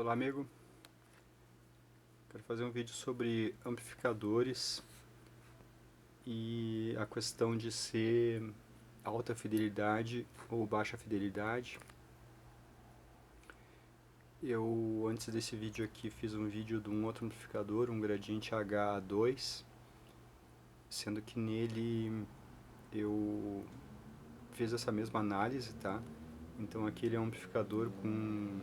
Olá, amigo. Quero fazer um vídeo sobre amplificadores e a questão de ser alta fidelidade ou baixa fidelidade. Eu, antes desse vídeo aqui, fiz um vídeo de um outro amplificador, um Gradiente HA2, sendo que nele eu fiz essa mesma análise, tá? Então aqui ele é um amplificador com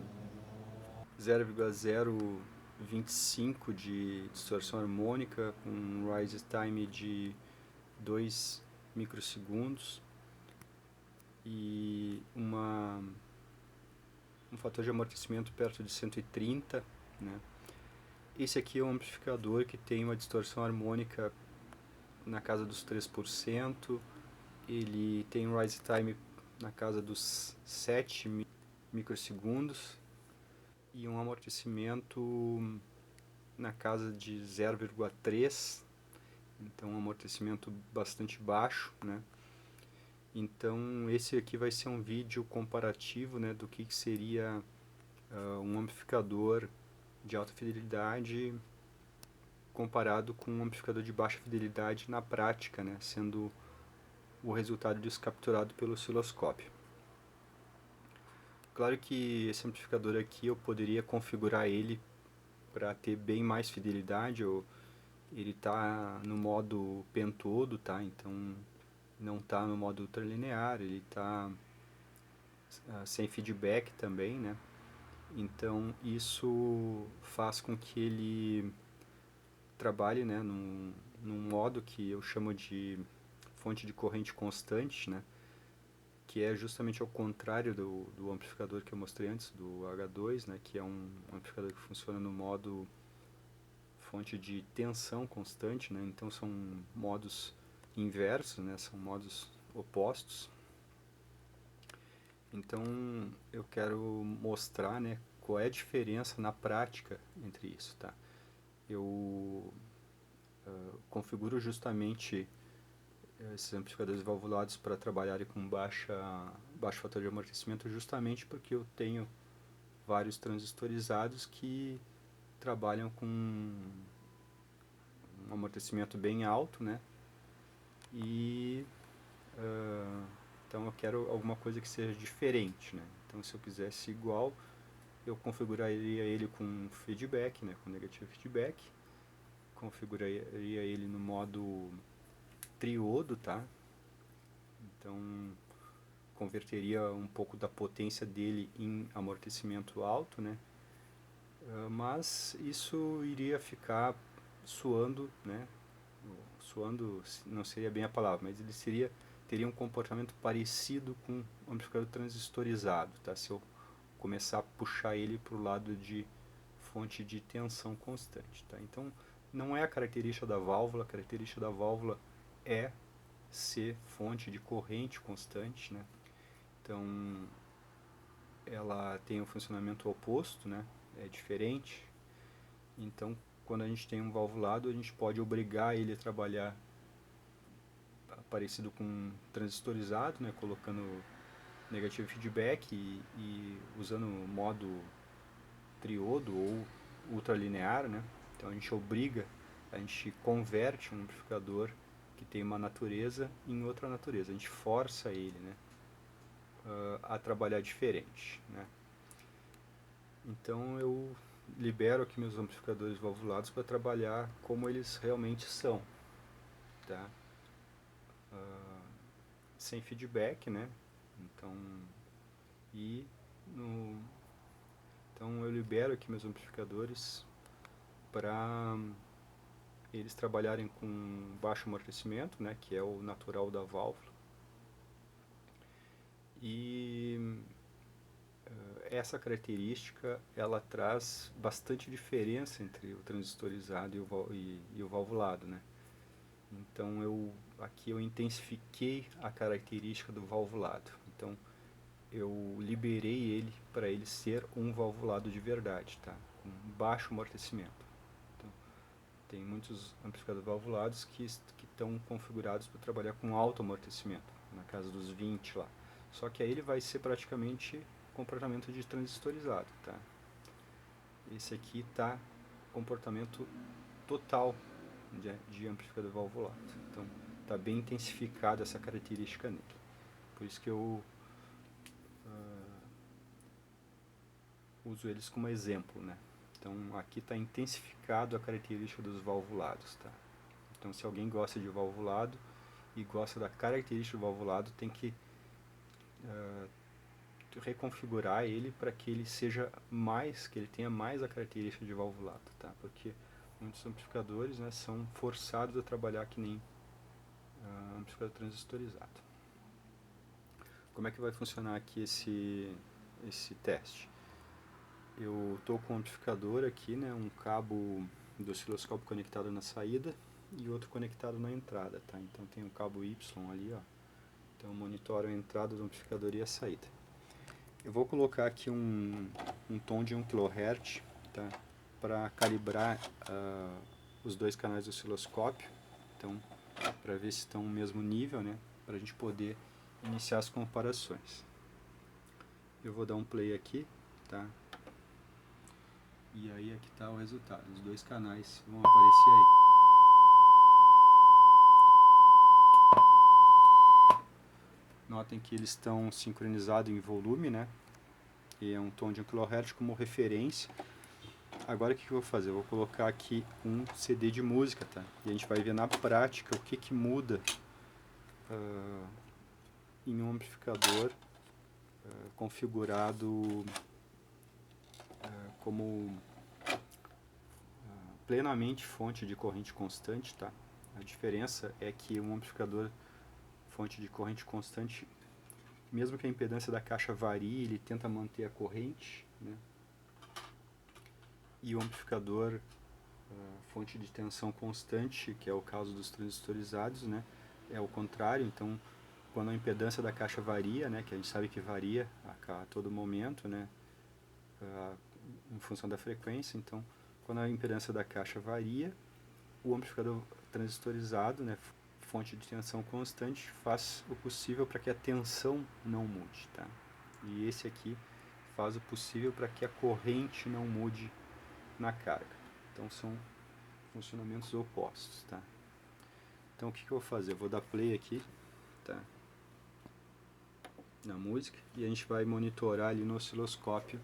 0,025 de distorção harmônica, com um rise time de 2 microsegundos e um fator de amortecimento perto de 130, né? Esse aqui é um amplificador que tem uma distorção harmônica na casa dos 3%, ele tem um rise time na casa dos 7 microsegundos e um amortecimento na casa de 0,3, então um amortecimento bastante baixo, né? Então esse aqui vai ser um vídeo comparativo, né, do que seria um amplificador de alta fidelidade comparado com um amplificador de baixa fidelidade na prática, né, sendo o resultado disso capturado pelo osciloscópio. Claro que esse amplificador aqui eu poderia configurar ele para ter bem mais fidelidade. Ele está no modo pentodo, tá? Então não está no modo ultralinear, ele está sem feedback também, né? Então isso faz com que ele trabalhe, né, num modo que eu chamo de fonte de corrente constante, né? Que é justamente ao contrário do amplificador que eu mostrei antes, do H2, né? Que é um amplificador que funciona no modo fonte de tensão constante, né? Então são modos inversos, né? São modos opostos. Então eu quero mostrar, né, qual é a diferença na prática entre isso, tá? Eu configuro justamente esses amplificadores valvulados para trabalharem com baixo fator de amortecimento, justamente porque eu tenho vários transistorizados que trabalham com um amortecimento bem alto, né? E então eu quero alguma coisa que seja diferente, né? Então se eu quisesse igual, eu configuraria ele com feedback, né? Com negativo feedback, configuraria ele no modo triodo, tá? Então converteria um pouco da potência dele em amortecimento alto, né? Mas isso iria ficar suando, né? Suando não seria bem a palavra, mas ele teria um comportamento parecido com um amplificador transistorizado, tá? Se eu começar a puxar ele para o lado de fonte de tensão constante, tá? Então não é a característica da válvula, a característica da válvula é ser fonte de corrente constante, né? Então ela tem um funcionamento oposto, né? É diferente. Então quando a gente tem um valvulado, a gente pode obrigar ele a trabalhar parecido com um transistorizado, né, colocando negativo feedback e usando o modo triodo ou ultralinear, né? Então a gente obriga, a gente converte um amplificador que tem uma natureza em outra natureza, a gente força ele, né, a trabalhar diferente, né? Então eu libero aqui meus amplificadores valvulados para trabalhar como eles realmente são, tá? Sem feedback, né? Então, e no, então eu libero aqui meus amplificadores para eles trabalharem com baixo amortecimento, né, que é o natural da válvula. E essa característica ela traz bastante diferença entre o transistorizado e o valvulado, né? Então aqui eu intensifiquei a característica do valvulado. Então eu liberei ele para ele ser um valvulado de verdade, tá? Com baixo amortecimento. Então, tem muitos amplificadores valvulados que estão configurados para trabalhar com alto amortecimento, na casa dos 20 lá. Só que aí ele vai ser praticamente comportamento de transistorizado, tá? esse aqui está comportamento total de amplificador valvulato. Então está bem intensificada essa característica nele. Por isso que eu uso eles como exemplo, né? Então aqui está intensificado a característica dos valvulados, tá? Então se alguém gosta de valvulado e gosta da característica do valvulado, tem que reconfigurar ele para que ele seja mais, que ele tenha mais a característica de valvulado, tá? Porque muitos amplificadores, né, são forçados a trabalhar que nem amplificador transistorizado. Como é que vai funcionar aqui esse teste? Eu estou com o amplificador aqui, né, um cabo do osciloscópio conectado na saída e outro conectado na entrada, tá? Então tem um cabo Y ali, ó. Então eu monitoro a entrada do amplificador e a saída. Eu vou colocar aqui um tom de 1 kHz, tá? Para calibrar os dois canais do osciloscópio, então para ver se estão no mesmo nível, né? Para a gente poder iniciar as comparações. Eu vou dar um play aqui, tá? E aí aqui está o resultado. Os dois canais vão aparecer aí. Notem que eles estão sincronizados em volume, né? E é um tom de 1 kHz como referência. Agora o que eu vou fazer? Eu vou colocar aqui um CD de música, tá? E a gente vai ver na prática o que muda em um amplificador configurado como plenamente fonte de corrente constante, tá? A diferença é que um amplificador fonte de corrente constante, mesmo que a impedância da caixa varie, ele tenta manter a corrente, né? E o amplificador fonte de tensão constante, que é o caso dos transistorizados, né? É o contrário. Então, quando a impedância da caixa varia, né? Que a gente sabe que varia a todo momento, né? Em função da frequência, então, quando a impedância da caixa varia, o amplificador transistorizado, né, fonte de tensão constante, faz o possível para que a tensão não mude, tá? E esse aqui faz o possível para que a corrente não mude na carga. Então são funcionamentos opostos, tá? Então o que eu vou fazer? Eu vou dar play aqui, tá? Na música, e a gente vai monitorar ali no osciloscópio.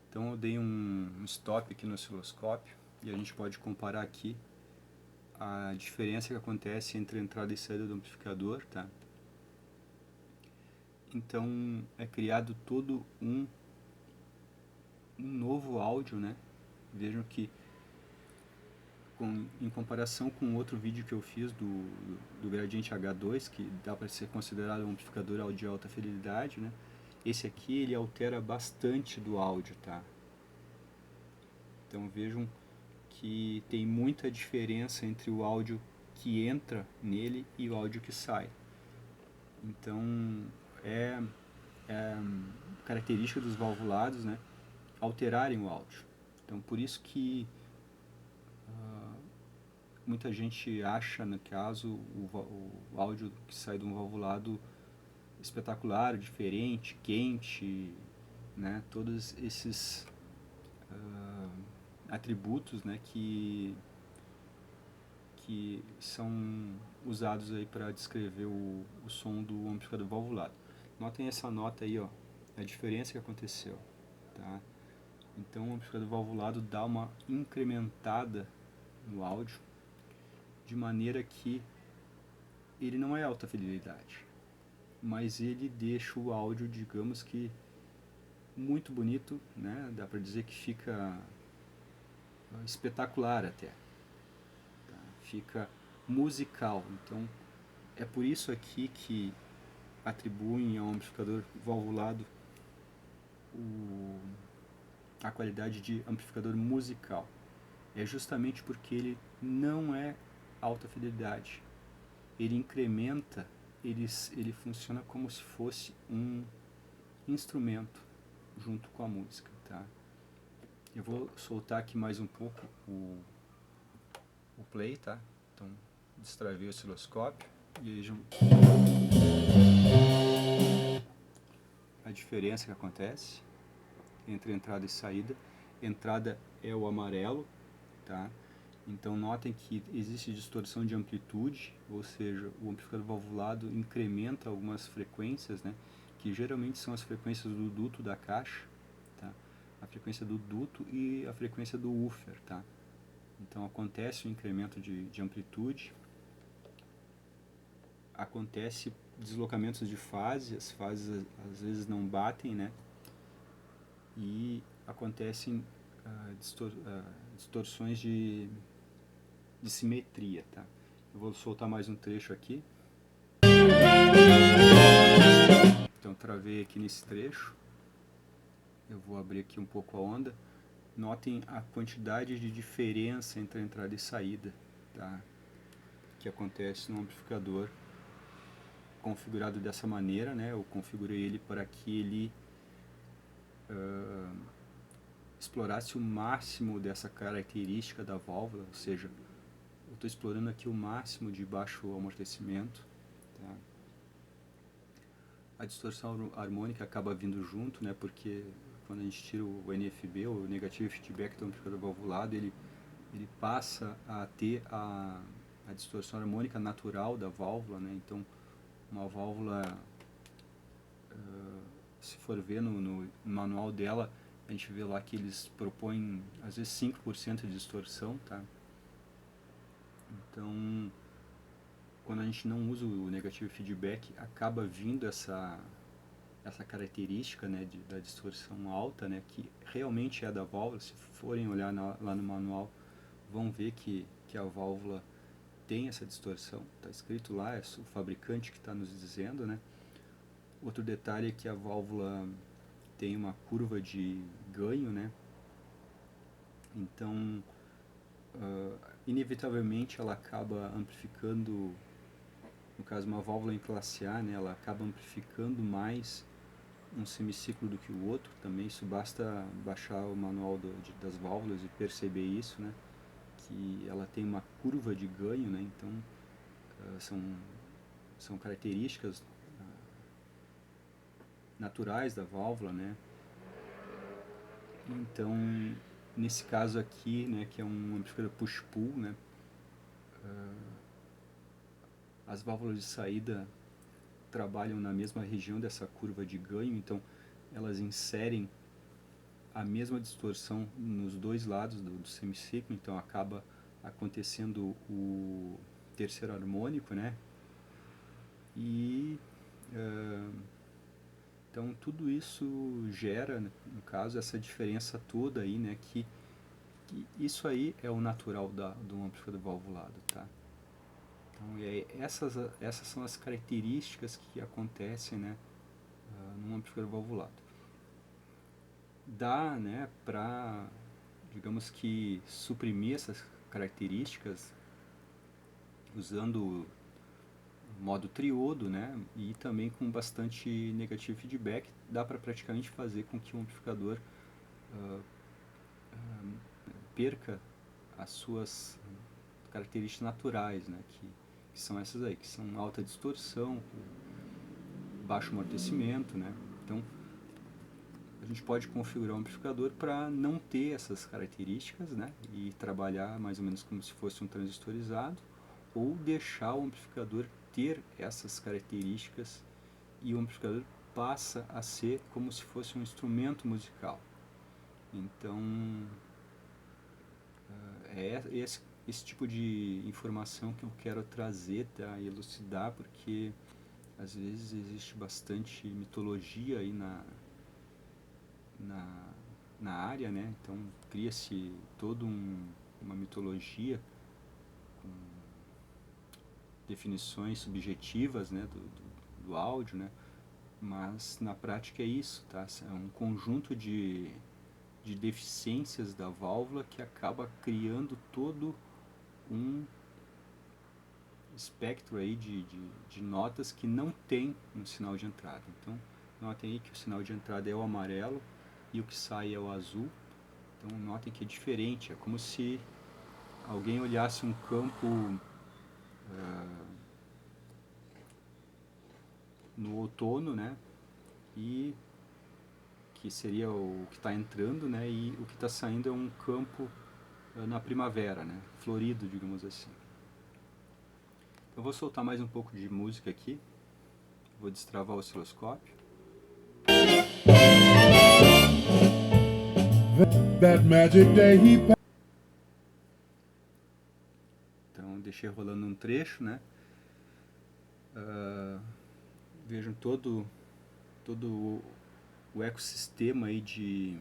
Então eu dei um stop aqui no osciloscópio e a gente pode comparar aqui a diferença que acontece entre a entrada e saída do amplificador, tá? Então é criado todo um novo áudio, né? Vejam que em comparação com outro vídeo que eu fiz do Gradiente H2, que dá para ser considerado um amplificador áudio de alta fidelidade, né? Esse aqui ele altera bastante do áudio, tá? Então vejam que tem muita diferença entre o áudio que entra nele e o áudio que sai. Então é característica dos valvulados, né, alterarem o áudio. Então por isso que muita gente acha, no caso, o áudio que sai de um valvulado espetacular, diferente, quente, né, todos esses atributos, né, que são usados aí para descrever o som do amplificador valvulado. Notem essa nota aí, ó, a diferença que aconteceu, tá? Então o amplificador valvulado dá uma incrementada no áudio, de maneira que ele não é alta fidelidade, mas ele deixa o áudio, digamos que, muito bonito, né? Dá para dizer que fica espetacular até, tá? Fica musical. Então é por isso aqui que atribuem ao amplificador valvulado a qualidade de amplificador musical. É justamente porque ele não é alta fidelidade. Ele incrementa, ele funciona como se fosse um instrumento junto com a música, tá? Eu vou soltar aqui mais um pouco o play, tá? Então, destravei o osciloscópio e vejam a diferença que acontece entre entrada e saída. Entrada é o amarelo, tá? Então notem que existe distorção de amplitude, ou seja, o amplificador valvulado incrementa algumas frequências, né? Que geralmente são as frequências do duto da caixa, tá? A frequência do duto e a frequência do woofer, tá? Então acontece o incremento de amplitude, acontece deslocamentos de fase, as fases às vezes não batem, né? E acontecem distorções de simetria, tá? Eu vou soltar mais um trecho aqui. Então travei aqui nesse trecho. Eu vou abrir aqui um pouco a onda. Notem a quantidade de diferença entre a entrada e saída, tá? Que acontece no amplificador configurado dessa maneira, né? Eu configurei ele para que ele explorasse o máximo dessa característica da válvula, ou seja, eu estou explorando aqui o máximo de baixo amortecimento, tá? A distorção harmônica acaba vindo junto, né? Porque quando a gente tira o NFB, o Negative Feedback do amplificador valvulado, ele passa a ter a distorção harmônica natural da válvula, né? Então, uma válvula, se for ver no manual dela, a gente vê lá que eles propõem, às vezes, 5% de distorção, tá? Então, quando a gente não usa o Negative Feedback, acaba vindo essa característica, né, da distorção alta, né, que realmente é da válvula. Se forem olhar lá no manual, vão ver que a válvula tem essa distorção, está escrito lá, é o fabricante que está nos dizendo, né. Outro detalhe é que a válvula tem uma curva de ganho, né, então inevitavelmente ela acaba amplificando, no caso uma válvula em classe A, né, ela acaba amplificando mais um semiciclo do que o outro. Também isso basta baixar o manual das válvulas e perceber isso, né, que ela tem uma curva de ganho, né, então são características naturais da válvula, né. Então nesse caso aqui, né, que é um amplificador push-pull, né, as válvulas de saída trabalham na mesma região dessa curva de ganho, então elas inserem a mesma distorção nos dois lados do semiciclo, então acaba acontecendo o terceiro harmônico, né? E então tudo isso gera, no caso, essa diferença toda aí, né? Que isso aí é o natural do amplificador valvulado, tá? Então, essas são as características que acontecem, né, num amplificador valvulado. Dá, né, para, digamos que, suprimir essas características usando o modo triodo, né, e também com bastante negative feedback. Dá para praticamente fazer com que o amplificador perca as suas características naturais, né, que são essas aí, que são alta distorção, baixo amortecimento, né. Então a gente pode configurar o amplificador para não ter essas características, né, e trabalhar mais ou menos como se fosse um transistorizado, ou deixar o amplificador ter essas características e o amplificador passa a ser como se fosse um instrumento musical. Então é esse tipo de informação que eu quero trazer, tá, e elucidar, porque às vezes existe bastante mitologia aí na área, né? Então cria-se toda uma mitologia com definições subjetivas, né, do áudio, né? Mas na prática é isso, tá? É um conjunto de deficiências da válvula que acaba criando todo um espectro aí de notas que não tem no sinal de entrada. Então notem aí que o sinal de entrada é o amarelo e o que sai é o azul. Então notem que é diferente, é como se alguém olhasse um campo no outono, né, e que seria o que está entrando, né, e o que está saindo é um campo na primavera, né, florido, digamos assim. Eu vou soltar mais um pouco de música aqui, vou destravar o osciloscópio. That magic day he... Então deixei rolando um trecho, né? Vejam todo o ecossistema aí de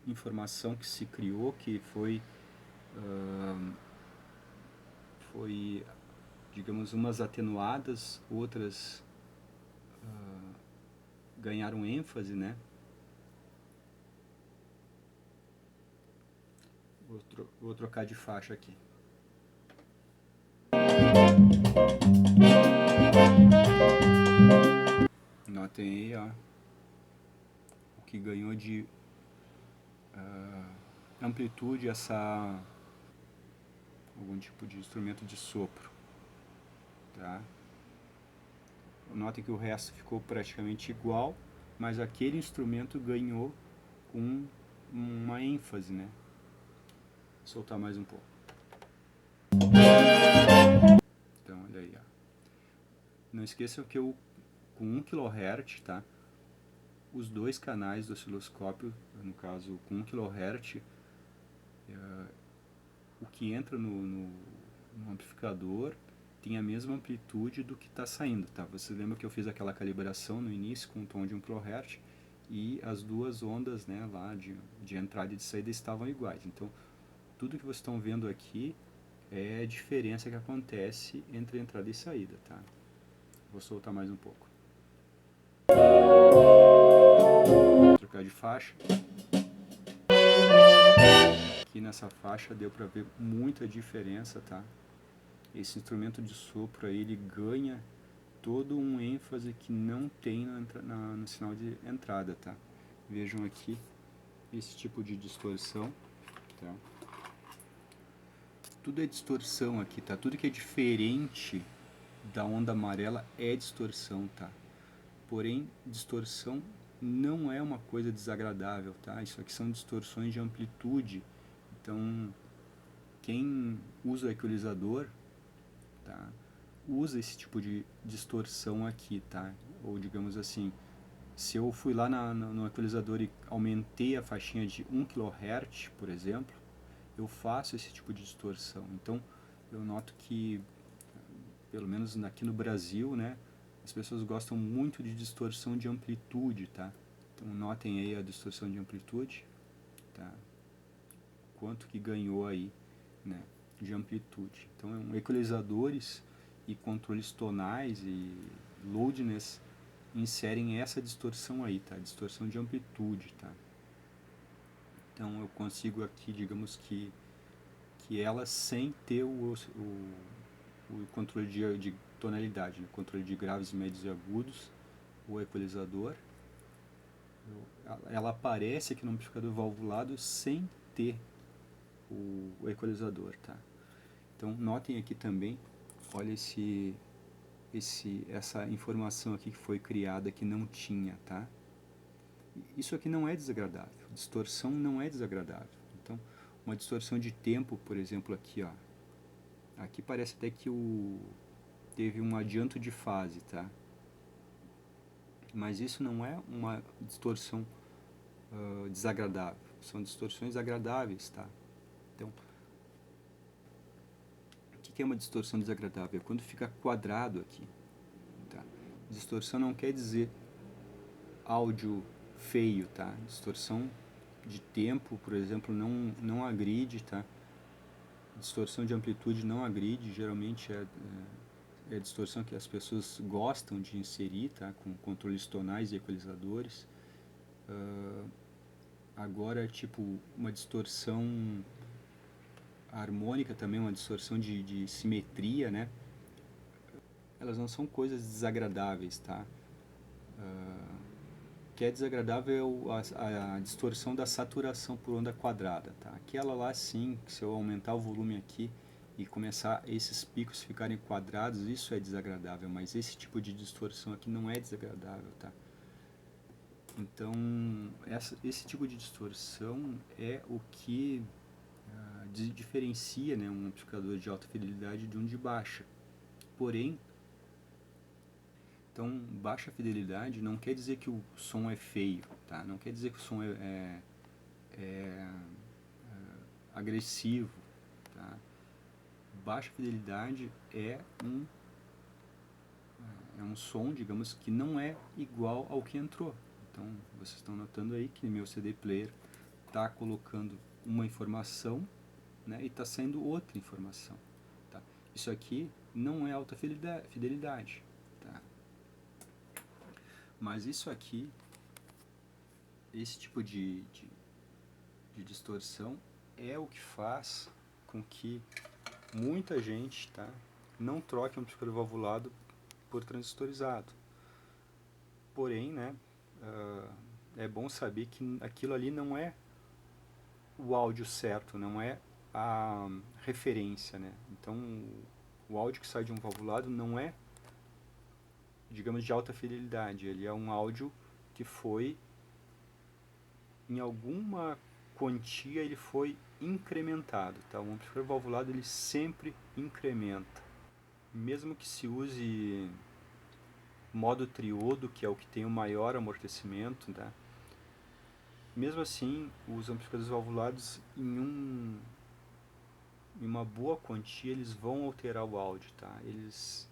informação que se criou, que foi, digamos, umas atenuadas, outras ganharam ênfase, né? Vou trocar de faixa aqui. Notem aí, ó, o que ganhou de amplitude algum tipo de instrumento de sopro, tá? Notem que o resto ficou praticamente igual, mas aquele instrumento ganhou uma ênfase, né? Vou soltar mais um pouco. Então, olha aí, ó. Não esqueçam que com 1 kHz, tá? Os dois canais do osciloscópio, no caso com 1 kHz, o que entra no amplificador tem a mesma amplitude do que está saindo, tá? Você lembra que eu fiz aquela calibração no início com um tom de 1 kHz e as duas ondas, né, lá de entrada e de saída estavam iguais. Então, tudo que vocês estão vendo aqui é a diferença que acontece entre entrada e saída, tá? Vou soltar mais um pouco. Vou trocar de faixa. Aqui nessa faixa deu para ver muita diferença, tá? Esse instrumento de sopro aí, ele ganha todo um ênfase que não tem no sinal de entrada, tá? Vejam aqui esse tipo de distorção, tá? Tudo é distorção aqui, tá? Tudo que é diferente da onda amarela é distorção, tá? Porém, distorção não é uma coisa desagradável, tá? Isso aqui são distorções de amplitude. Então, quem usa o equalizador, tá, usa esse tipo de distorção aqui, tá? Ou digamos assim, se eu fui lá no equalizador e aumentei a faixinha de 1 kHz, por exemplo, eu faço esse tipo de distorção. Então, eu noto que, pelo menos aqui no Brasil, né, as pessoas gostam muito de distorção de amplitude, tá? Então, notem aí a distorção de amplitude, tá? Quanto que ganhou aí, né, de amplitude. Então, equalizadores e controles tonais e loudness inserem essa distorção aí, tá? Distorção de amplitude, tá? Então, eu consigo aqui, digamos que ela sem ter o controle de tonalidade, né? Controle de graves, médios e agudos, o equalizador, ela aparece aqui no amplificador valvulado sem ter o equalizador, tá? Então, notem aqui também, olha essa informação aqui que foi criada que não tinha, tá? Isso aqui não é desagradável, distorção não é desagradável. Então, uma distorção de tempo, por exemplo, aqui, ó. Aqui parece até que teve um adianto de fase, tá? Mas isso não é uma distorção desagradável, são distorções agradáveis, tá? Então, o que é uma distorção desagradável? É quando fica quadrado aqui, tá? Distorção não quer dizer áudio feio, tá? Distorção de tempo, por exemplo, não agride, tá? Distorção de amplitude não agride, geralmente é a distorção que as pessoas gostam de inserir, tá? Com controles tonais e equalizadores. Agora, tipo, uma distorção harmônica também, uma distorção de simetria, né? Elas não são coisas desagradáveis, tá? Que é desagradável a distorção da saturação por onda quadrada, tá? Aquela lá sim, se eu aumentar o volume aqui e começar esses picos ficarem quadrados, isso é desagradável, mas esse tipo de distorção aqui não é desagradável, tá? Então, esse tipo de distorção é o que diferencia, né, um amplificador de alta fidelidade de um de baixa. Porém, então, baixa fidelidade não quer dizer que o som é feio, tá? Não quer dizer que o som é agressivo, tá? Baixa fidelidade é um som, digamos, que não é igual ao que entrou. Então, vocês estão notando aí que meu CD player está colocando uma informação, né, e está saindo outra informação. Tá? Isso aqui não é alta fidelidade. Tá? Mas isso aqui, esse tipo de distorção é o que faz com que muita gente, tá, não troque um amplificador valvulado por transistorizado. Porém, né, é bom saber que aquilo ali não é o áudio certo, não é a referência, né? Então, o áudio que sai de um valvulado não é, digamos, de alta fidelidade. Ele é um áudio que foi, em alguma quantia, ele foi incrementado, tá? O amplificador valvulado, ele sempre incrementa. Mesmo que se use modo triodo, que é o que tem o maior amortecimento, tá? Mesmo assim, os amplificadores valvulados, em uma boa quantia, eles vão alterar o áudio, tá? Eles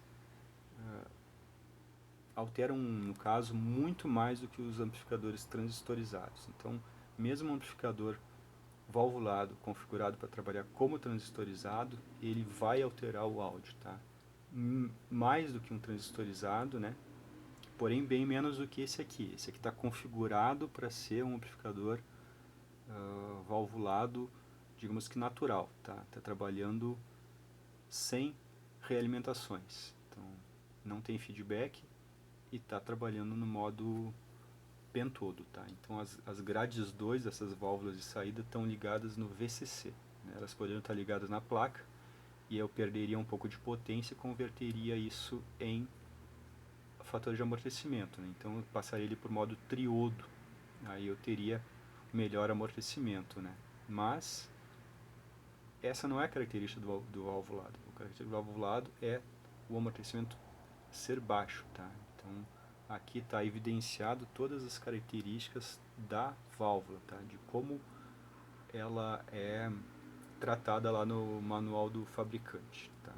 alteram, no caso, muito mais do que os amplificadores transistorizados. Então, mesmo um amplificador valvulado configurado para trabalhar como transistorizado, ele vai alterar o áudio, tá? Mais do que um transistorizado, né? Porém, bem menos do que esse aqui. Esse aqui está configurado para ser um amplificador valvulado, digamos que natural, tá? Está trabalhando sem realimentações. Então, não tem feedback e está trabalhando no modo pentodo, tá? Então, as grades 2 dessas válvulas de saída estão ligadas no VCC. Né? Elas poderiam estar ligadas na placa e eu perderia um pouco de potência e converteria isso em fator de amortecimento. Né? Então, eu passaria ele por modo triodo. Aí eu teria melhor amortecimento, né? Mas essa não é a característica do valvulado. A característica do valvulado é o amortecimento ser baixo, tá? Então, aqui está evidenciado todas as características da válvula, tá? De como ela é tratada lá no manual do fabricante, tá?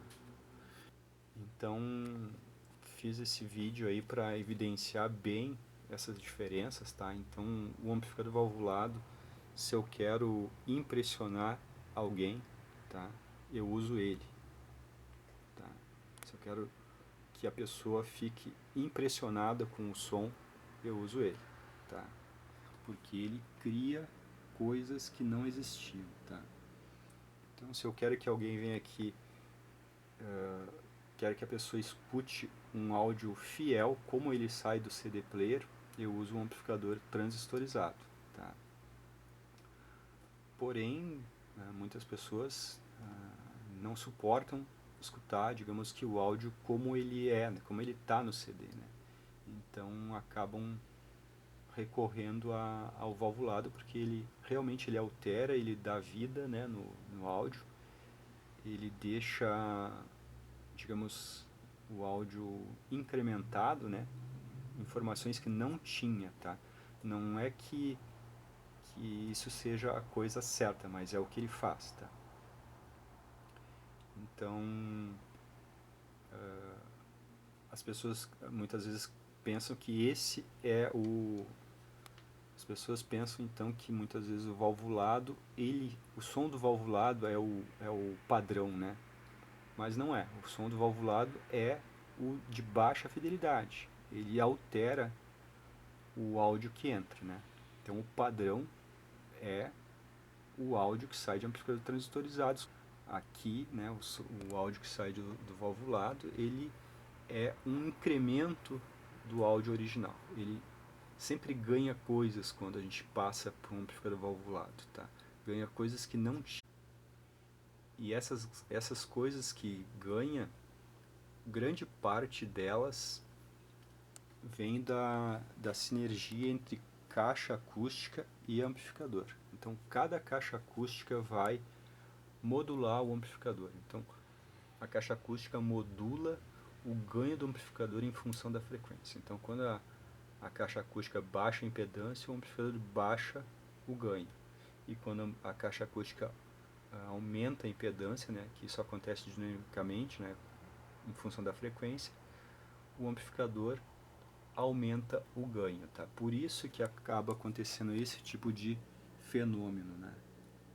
Então, fiz esse vídeo aí para evidenciar bem essas diferenças, tá? Então, o amplificador valvulado, se eu quero impressionar alguém, tá? Eu uso ele, tá? Se eu quero que a pessoa fique impressionada com o som, eu uso ele, tá? Porque ele cria coisas que não existiam, tá? Então, se eu quero que alguém venha aqui, quero que a pessoa escute um áudio fiel, como ele sai do CD player, eu uso um amplificador transistorizado, tá? Porém, muitas pessoas não suportam escutar, digamos que o áudio como ele é, né? Como ele está no CD, né? Então acabam recorrendo ao valvulado porque ele realmente ele altera, ele dá vida, né, no áudio, ele deixa, digamos, o áudio incrementado, né, informações que não tinha, tá? Não é que isso seja a coisa certa, mas é o que ele faz, tá? Então, as pessoas muitas vezes pensam que esse é o... As pessoas pensam então que muitas vezes o valvulado, o som do valvulado é o padrão, né? Mas não é. O som do valvulado é o de baixa fidelidade. Ele altera o áudio que entra, né? Então o padrão é o áudio que sai de amplificadores transistorizados. Aqui, né, o áudio que sai do valvulado, ele é um incremento do áudio original. Ele sempre ganha coisas quando a gente passa por um amplificador valvulado, tá? Ganha coisas que não tinha. E essas coisas que ganha, grande parte delas vem da sinergia entre caixa acústica e amplificador. Então cada caixa acústica vai modular o amplificador. Então a caixa acústica modula o ganho do amplificador em função da frequência. Então quando a caixa acústica baixa a impedância, o amplificador baixa o ganho. E quando a caixa acústica aumenta a impedância, né, que isso acontece dinamicamente, né, em função da frequência, o amplificador aumenta o ganho, tá? Por isso que acaba acontecendo esse tipo de fenômeno, né?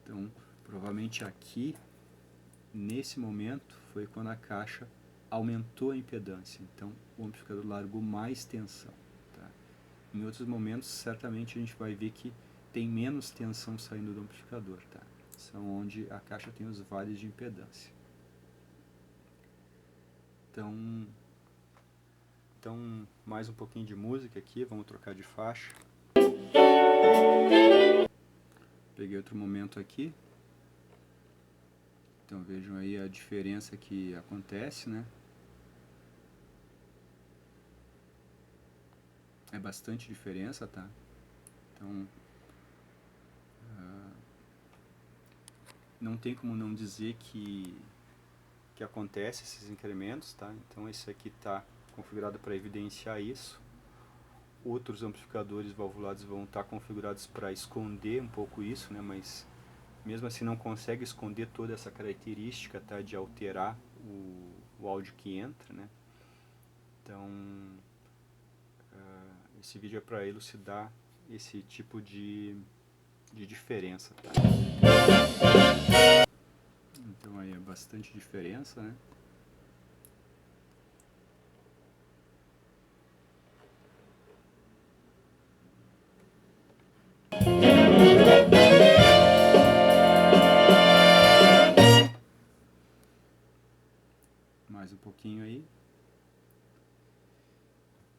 Então, provavelmente aqui, nesse momento, foi quando a caixa aumentou a impedância, então o amplificador largou mais tensão, tá? Em outros momentos, certamente a gente vai ver que tem menos tensão saindo do amplificador, tá? São onde a caixa tem os vales de impedância. Então, mais um pouquinho de música aqui, vamos trocar de faixa. Peguei outro momento aqui. Então vejam aí a diferença que acontece, né? É bastante diferença, tá? Então, não tem como não dizer que acontece esses incrementos, tá? Então esse aqui está configurado para evidenciar isso. Outros amplificadores valvulados vão estar configurados para esconder um pouco isso, né? Mas mesmo assim não consegue esconder toda essa característica, tá? De alterar o áudio que entra, né? Então esse vídeo é para elucidar esse tipo de diferença, tá? Então aí é bastante diferença, né? Mais um pouquinho aí.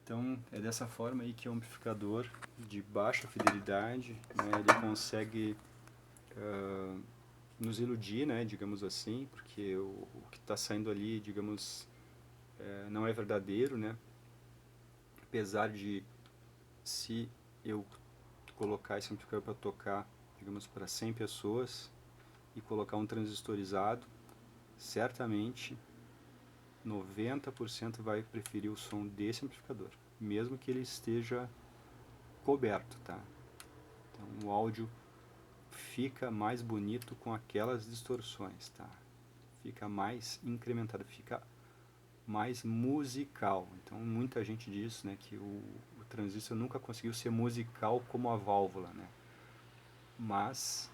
Então é dessa forma aí que o amplificador de baixa fidelidade, né, ele consegue nos iludir, né, digamos assim, porque o que está saindo ali, digamos, não é verdadeiro, né? Apesar de, se eu colocar esse amplificador para tocar, digamos, para 100 pessoas e colocar um transistorizado, certamente 90% vai preferir o som desse amplificador, mesmo que ele esteja coberto, tá? Então o áudio fica mais bonito com aquelas distorções, tá? Fica mais incrementado, fica mais musical. Então muita gente diz, né, que o transistor nunca conseguiu ser musical como a válvula, né? Mas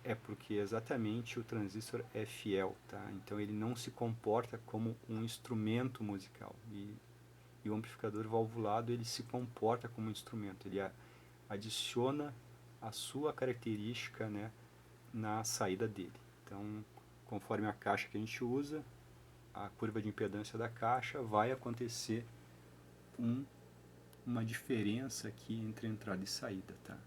é porque exatamente o transistor é fiel, tá? Então ele não se comporta como um instrumento musical. E o amplificador valvulado, ele se comporta como um instrumento. Ele adiciona a sua característica, né, na saída dele. Então, conforme a caixa que a gente usa, a curva de impedância da caixa, vai acontecer uma diferença aqui entre entrada e saída, tá?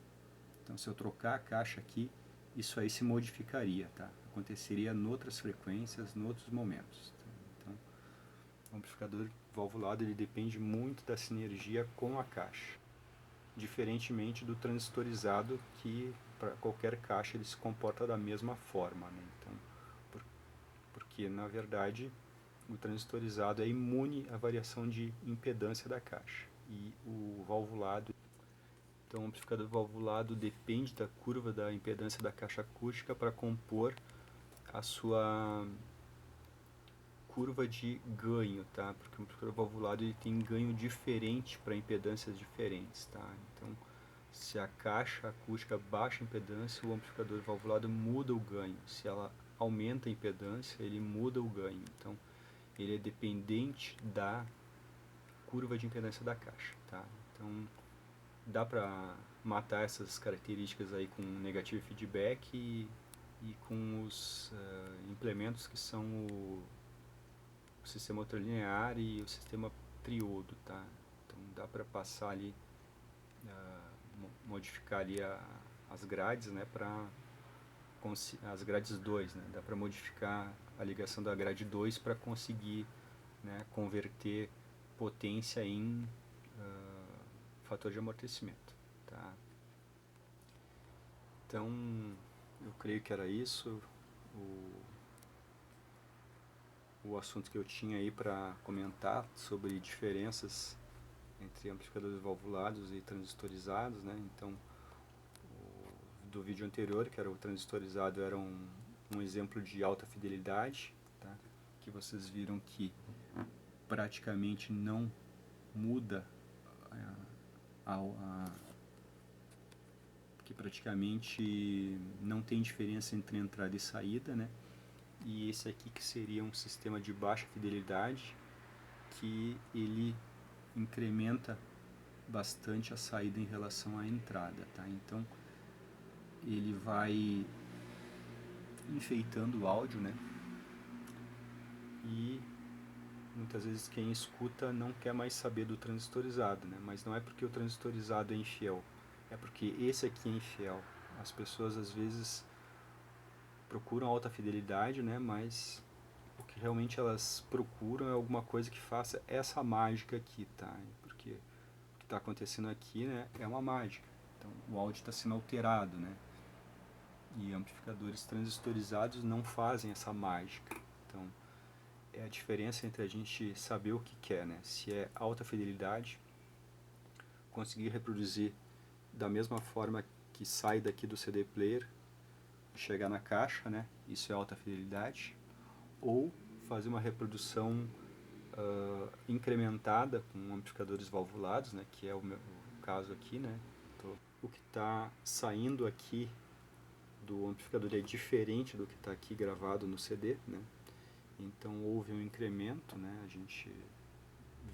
Então, se eu trocar a caixa aqui, isso aí se modificaria, tá? Aconteceria em outras frequências, em outros momentos. Tá? Então, o amplificador valvulado, ele depende muito da sinergia com a caixa, diferentemente do transistorizado, que para qualquer caixa ele se comporta da mesma forma, né? Então, porque na verdade o transistorizado é imune à variação de impedância da caixa, e o valvulado, então o amplificador valvulado depende da curva da impedância da caixa acústica para compor a sua curva de ganho, tá? Porque o amplificador valvulado ele tem ganho diferente para impedâncias diferentes, tá? Então, se a caixa acústica baixa a impedância, o amplificador valvulado muda o ganho. Se ela aumenta a impedância, ele muda o ganho. Então, ele é dependente da curva de impedância da caixa, tá? Então, dá para matar essas características aí com negativo feedback e com os implementos que são o sistema ultralinear e o sistema triodo, tá? Então dá para passar ali, modificar ali as grades, né, para as grades 2, né? Dá para modificar a ligação da grade 2 para conseguir, né, converter potência em fator de amortecimento, tá? tá? Então, eu creio que era isso o assunto que eu tinha aí para comentar sobre diferenças entre amplificadores valvulados e transistorizados, né? Então, do vídeo anterior, que era o transistorizado, era um exemplo de alta fidelidade, tá? Que vocês viram que praticamente não muda que praticamente não tem diferença entre entrada e saída, né? E esse aqui que seria um sistema de baixa fidelidade, que ele incrementa bastante a saída em relação à entrada, tá? Então ele vai enfeitando o áudio, né? E muitas vezes quem escuta não quer mais saber do transistorizado, né? Mas não é porque o transistorizado é infiel, é porque esse aqui é infiel. As pessoas às vezes procuram alta fidelidade, né? Mas o que realmente elas procuram é alguma coisa que faça essa mágica aqui, tá? Porque o que está acontecendo aqui, né, é uma mágica. Então o áudio está sendo alterado, né? E amplificadores transistorizados não fazem essa mágica. Então é a diferença entre a gente saber o que quer, né? Se é alta fidelidade, conseguir reproduzir da mesma forma que sai daqui do CD player, chegar na caixa, né? Isso é alta fidelidade. Ou fazer uma reprodução incrementada com amplificadores valvulados, né? Que é o caso aqui, né? O que está saindo aqui do amplificador é diferente do que está aqui gravado no CD, né? Então houve um incremento, né? A gente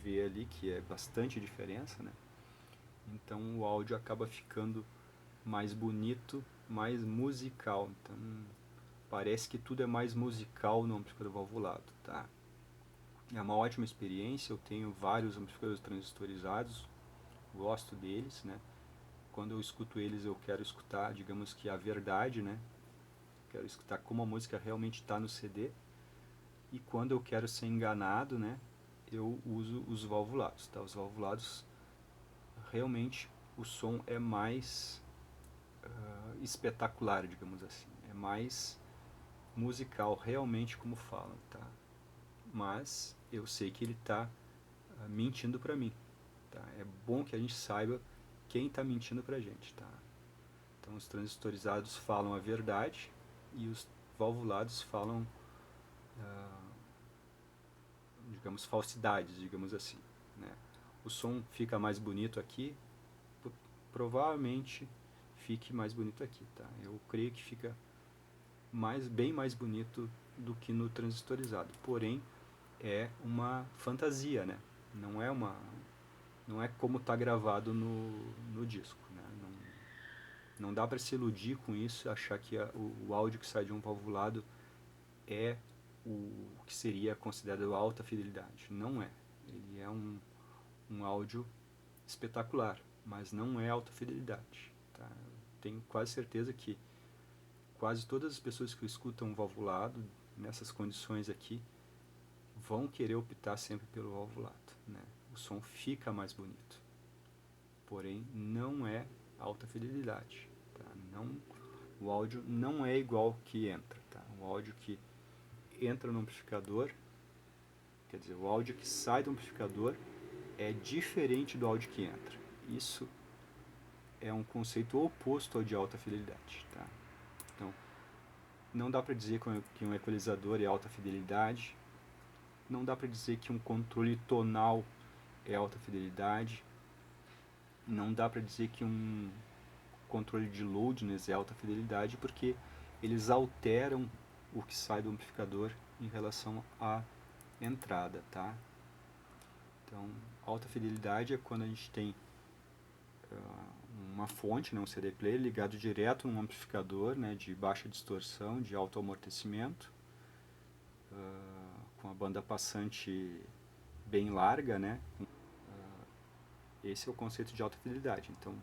vê ali que é bastante diferença, né? Então o áudio acaba ficando mais bonito, mais musical. Então parece que tudo é mais musical no amplificador valvulado, tá? É uma ótima experiência, eu tenho vários amplificadores transistorizados, gosto deles, né? Quando eu escuto eles eu quero escutar, digamos que a verdade, né? Quero escutar como a música realmente está no CD. E quando eu quero ser enganado, né, eu uso os valvulados, tá? Os valvulados, realmente, o som é mais espetacular, digamos assim. É mais musical, realmente como falam, tá? Mas eu sei que ele está mentindo para mim, tá? É bom que a gente saiba quem está mentindo para a gente, tá? Então os transistorizados falam a verdade e os valvulados falam digamos, falsidades, digamos assim, né? O som fica mais bonito aqui, provavelmente fique mais bonito aqui, tá? Eu creio que fica bem mais bonito do que no transistorizado, porém é uma fantasia, né? Não é como está gravado no disco, né? Não dá para se iludir com isso, achar que o áudio que sai de um valvulado é o que seria considerado alta fidelidade. Não é. Ele é um áudio espetacular, mas não é alta fidelidade. Tá? Tenho quase certeza que quase todas as pessoas que escutam um valvulado nessas condições aqui vão querer optar sempre pelo valvulado, né? O som fica mais bonito, porém não é alta fidelidade, tá? Não, o áudio não é igual que entra, tá? O áudio que entra no amplificador, quer dizer, o áudio que sai do amplificador é diferente do áudio que entra. Isso é um conceito oposto ao de alta fidelidade, tá? Então, não dá para dizer que um equalizador é alta fidelidade, não dá para dizer que um controle tonal é alta fidelidade, não dá para dizer que um controle de loudness é alta fidelidade, porque eles alteram o que sai do amplificador em relação à entrada, tá? Então, alta fidelidade é quando a gente tem uma fonte, né, um CD player ligado direto num amplificador, né, de baixa distorção, de alto amortecimento, com a banda passante bem larga, né? Esse é o conceito de alta fidelidade. Então,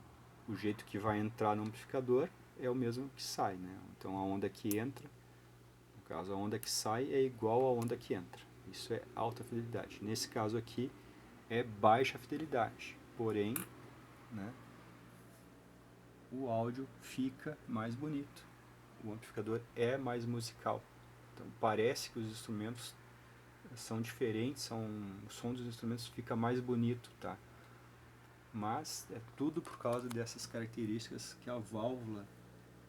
o jeito que vai entrar no amplificador é o mesmo que sai, né? Então, a onda que entra, no caso, a onda que sai é igual à onda que entra. Isso é alta fidelidade. Nesse caso aqui, é baixa fidelidade. Porém, né, o áudio fica mais bonito. O amplificador é mais musical. Então parece que os instrumentos são diferentes, o som dos instrumentos fica mais bonito, tá? Mas é tudo por causa dessas características que a válvula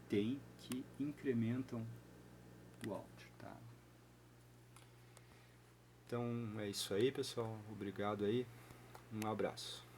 tem que incrementam o áudio, tá? Então é isso aí, pessoal. Obrigado aí. Um abraço.